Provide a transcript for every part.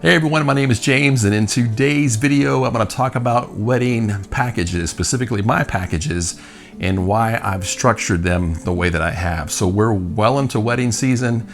Hey everyone, my name is James, and in today's video I'm going to talk about wedding packages, specifically my packages, and why I've structured them the way that I have. So we're well into wedding season.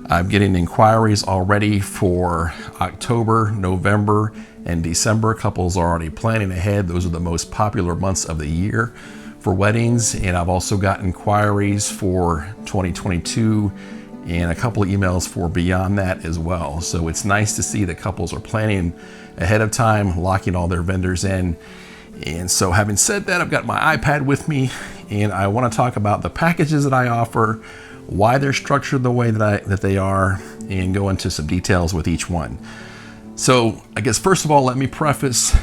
I'm getting inquiries already for October, November, and December. Couples are already planning ahead. Those are the most popular months of the year for weddings, and I've also got inquiries for 2022 and a couple of emails for beyond that as well. So it's nice to see that couples are planning ahead of time, locking all their vendors in. And so having said that, I've got my iPad with me, and I want to talk about the packages that I offer, why they're structured the way that they are, and go into some details with each one. So I guess first of all, let me preface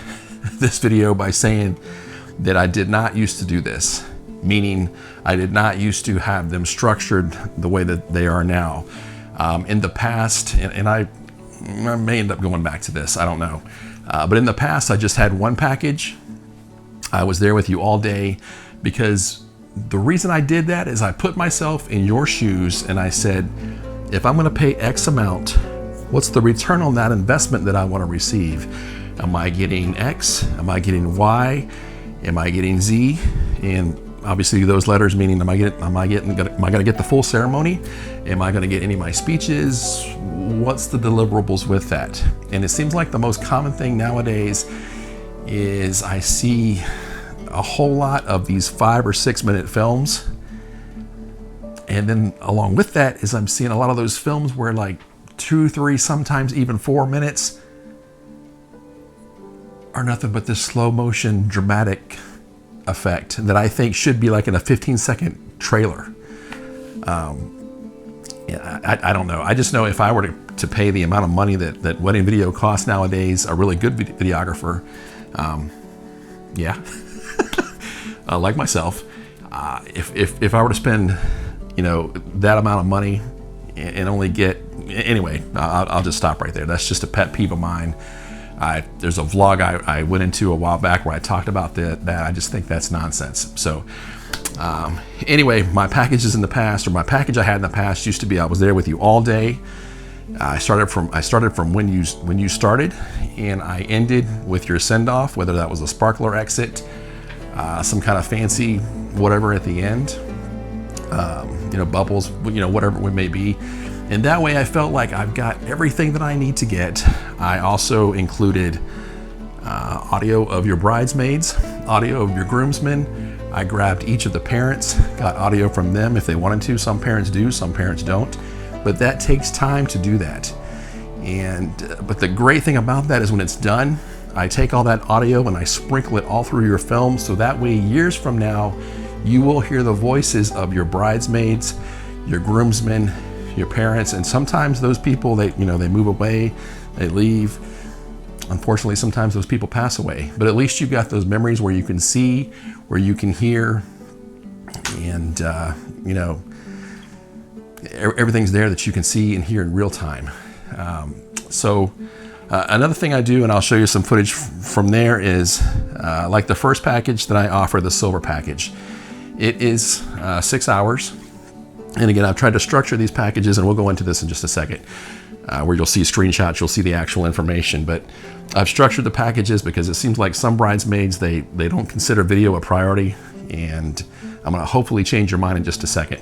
this video by saying that I did not used to do this. Meaning I did not used to have them structured the way that they are now. In the past, and I may end up going back to this, I don't know. But in the past, I just had one package. I was there with you all day because the reason I did that is I put myself in your shoes and I said, if I'm gonna pay X amount, what's the return on that investment that I wanna receive? Am I getting X? Am I getting Y? Am I getting Z? And obviously those letters meaning, am I gonna get the full ceremony? Am I gonna get any of my speeches? What's the deliverables with that? And it seems like the most common thing nowadays is I see a whole lot of these 5 or 6 minute films. And then along with that is I'm seeing a lot of those films where like 2, 3, sometimes even 4 minutes are nothing but this slow motion dramatic effect that I think should be like in a 15-second trailer. I don't know. I just know if I were to pay the amount of money that wedding video costs nowadays, a really good videographer, like myself, if I were to spend, that amount of money and only get, anyway, I'll just stop right there. That's just a pet peeve of mine. There's a vlog I went into a while back where I talked about that. I just think that's nonsense. So anyway, my packages in the past, or my package I had in the past used to be I was there with you all day. I started from when you started, and I ended with your send off, whether that was a sparkler exit, some kind of fancy whatever at the end, bubbles, whatever it may be. And that way I felt like I've got everything that I need to get. I also included audio of your bridesmaids, audio of your groomsmen. I grabbed each of the parents, got audio from them if they wanted to. Some parents do, some parents don't. But that takes time to do that. But the great thing about that is when it's done, I take all that audio and I sprinkle it all through your film. So that way, years from now, you will hear the voices of your bridesmaids, your groomsmen, your parents, and sometimes those people, they move away, they leave. Unfortunately, sometimes those people pass away, but at least you've got those memories where you can see, where you can hear, and everything's there that you can see and hear in real time. Another thing I do, and I'll show you some footage from there, is like the first package that I offer, the silver package. It is 6 hours. And again, I've tried to structure these packages, and we'll go into this in just a second, where you'll see screenshots, you'll see the actual information. But I've structured the packages because it seems like some bridesmaids, they don't consider video a priority, and I'm gonna hopefully change your mind in just a second.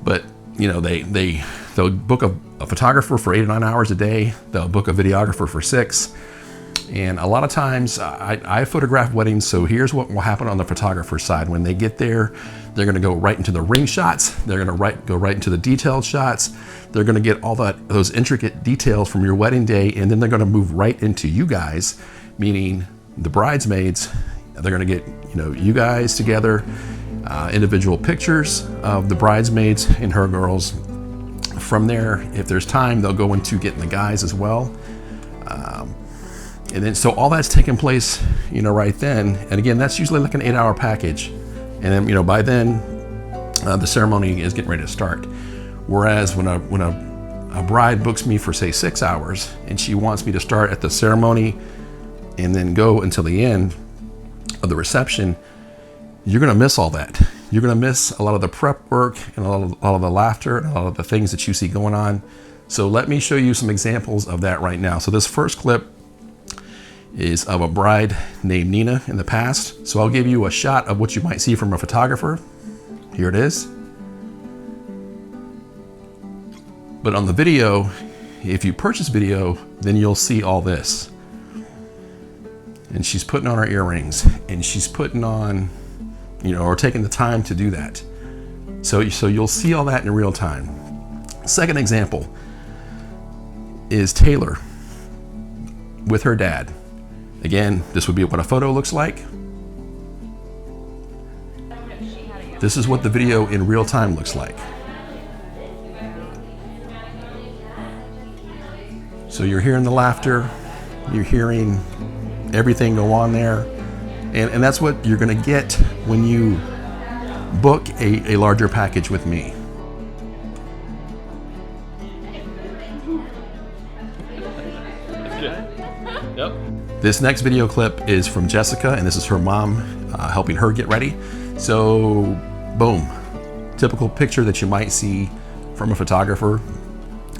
But they'll book a photographer for 8 or 9 hours a day, they'll book a videographer for 6. And a lot of times I photograph weddings, so here's what will happen on the photographer side. When they get there, they're gonna go right into the ring shots, they're gonna go right into the detailed shots, they're gonna get all those intricate details from your wedding day, and then they're gonna move right into you guys, meaning the bridesmaids. They're gonna get you guys together, individual pictures of the bridesmaids and her girls. From there, if there's time, they'll go into getting the guys as well. And then, so all that's taking place, right then. And again, that's usually like an 8-hour package. And then, by then, the ceremony is getting ready to start. Whereas when a bride books me for say 6 hours, and she wants me to start at the ceremony and then go until the end of the reception, you're gonna miss all that. You're gonna miss a lot of the prep work and a lot of the laughter and a lot of the things that you see going on. So let me show you some examples of that right now. So this first clip is of a bride named Nina in the past. So I'll give you a shot of what you might see from a photographer. Here it is. But on the video, if you purchase video, then you'll see all this. And she's putting on her earrings, and she's putting on, or taking the time to do that. So you'll see all that in real time. Second example is Taylor with her dad. Again, this would be what a photo looks like. This is what the video in real time looks like. So you're hearing the laughter, you're hearing everything go on there, and that's what you're going to get when you book a larger package with me. Yep. This next video clip is from Jessica, and this is her mom helping her get ready. So, boom, typical picture that you might see from a photographer.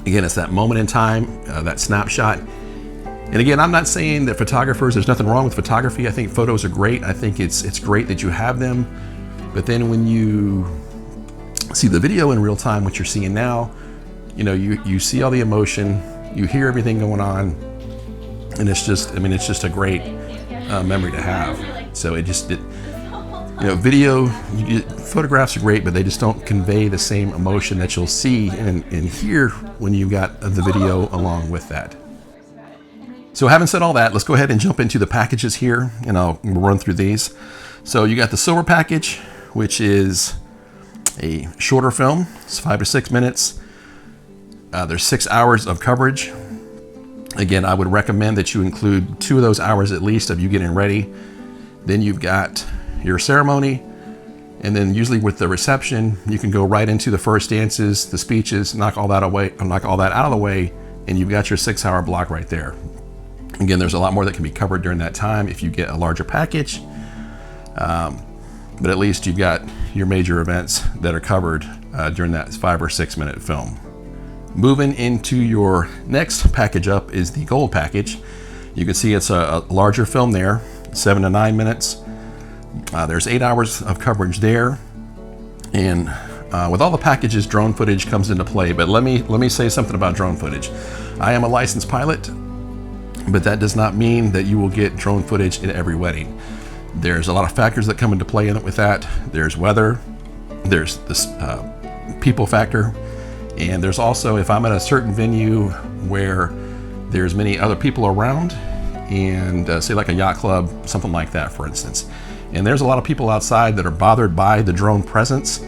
Again, it's that moment in time, that snapshot. And again, I'm not saying that photographers, there's nothing wrong with photography. I think photos are great. I think it's great that you have them. But then when you see the video in real time, what you're seeing now, you see all the emotion, you hear everything going on, and it's just a great memory to have. So photographs are great, but they just don't convey the same emotion that you'll see and hear when you've got the video along with that. So having said all that, let's go ahead and jump into the packages here, and I'll run through these. So you got the silver package, which is a shorter film. It's 5 to 6 minutes. There's 6 hours of coverage. Again, I would recommend that you include 2 of those hours at least of you getting ready. Then you've got your ceremony, and then usually with the reception, you can go right into the first dances, the speeches, knock all that out of the way, and you've got your 6-hour block right there. Again, there's a lot more that can be covered during that time if you get a larger package, but at least you've got your major events that are covered during that 5 or 6 minute film. Moving into your next package up is the gold package. You can see it's a larger film there, 7 to 9 minutes. There's 8 hours of coverage there, and with all the packages, drone footage comes into play. But let me say something about drone footage. I am a licensed pilot, but that does not mean that you will get drone footage in every wedding. There's a lot of factors that come into play in it with that. There's weather, there's this people factor, and there's also, if I'm at a certain venue where there's many other people around, and say like a yacht club, something like that, for instance, and there's a lot of people outside that are bothered by the drone presence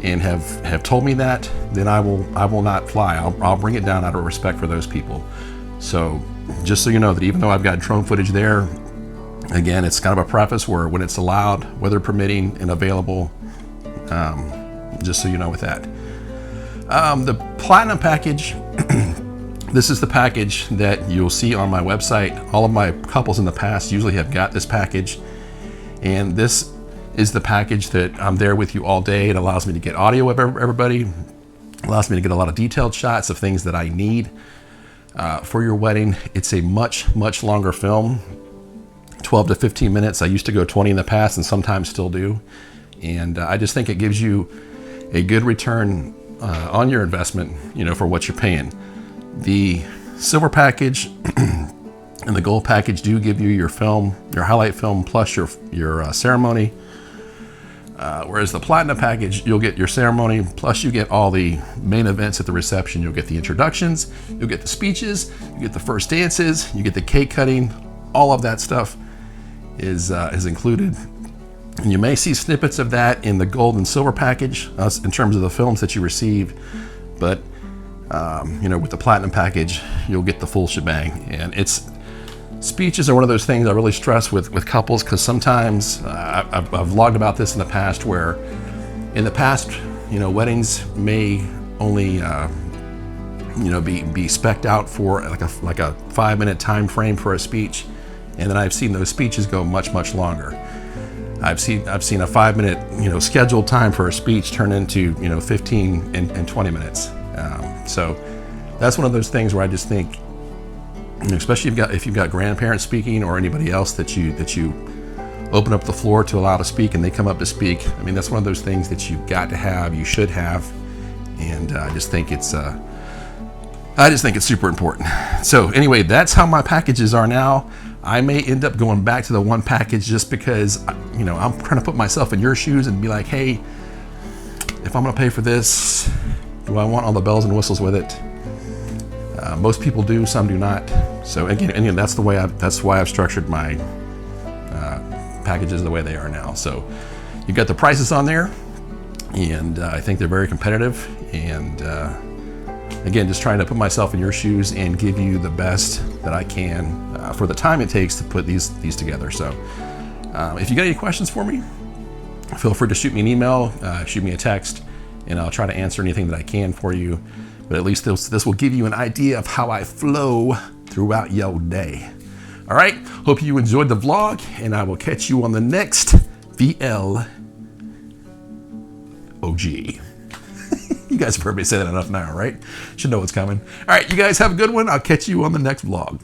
and have told me that, then I will not fly. I'll bring it down out of respect for those people. So just so you know that even though I've got drone footage there, again, it's kind of a preface where when it's allowed, weather permitting and available, just so you know with that. The platinum package, this is the package that you'll see on my website. All of my couples in the past usually have got this package, and this is the package that I'm there with you all day. It allows me to get audio of everybody, allows me to get a lot of detailed shots of things that I need for your wedding. It's a much longer film, 12 to 15 minutes. I used to go 20 in the past and sometimes still do. And I just think it gives you a good return on your investment, for what you're paying. The silver package and the gold package do give you your film, your highlight film, plus your ceremony. Whereas the platinum package, you'll get your ceremony, plus you get all the main events at the reception. You'll get the introductions, you'll get the speeches, you get the first dances, you get the cake cutting. All of that stuff is included. And you may see snippets of that in the gold and silver package in terms of the films that you receive, but with the platinum package, you'll get the full shebang. And speeches are one of those things I really stress with couples, because sometimes I've vlogged about this in the past, where in the past, weddings may only be spec'd out for like a 5-minute time frame for a speech, and then I've seen those speeches go much longer. I've seen a 5-minute scheduled time for a speech turn into 15 and 20 minutes. So that's one of those things where I just think, especially if you've got grandparents speaking or anybody else that you open up the floor to allow to speak and they come up to speak. I mean, that's one of those things that you've got to have, you should have, and I just think it's super important. So anyway, that's how my packages are now. I may end up going back to the one package just because, I'm trying to put myself in your shoes and be like, hey, if I'm gonna pay for this, do I want all the bells and whistles with it? Most people do, some do not. So again, that's why I've structured my packages the way they are now. So you've got the prices on there, and I think they're very competitive. And again, just trying to put myself in your shoes and give you the best that I can for the time it takes to put these together. So if you got any questions for me, feel free to shoot me an email, shoot me a text, and I'll try to answer anything that I can for you. But at least this will give you an idea of how I flow throughout your day. All right, hope you enjoyed the vlog, and I will catch you on the next VL OG. You guys have heard me say that enough now, right? Should know what's coming. All right, you guys have a good one. I'll catch you on the next vlog.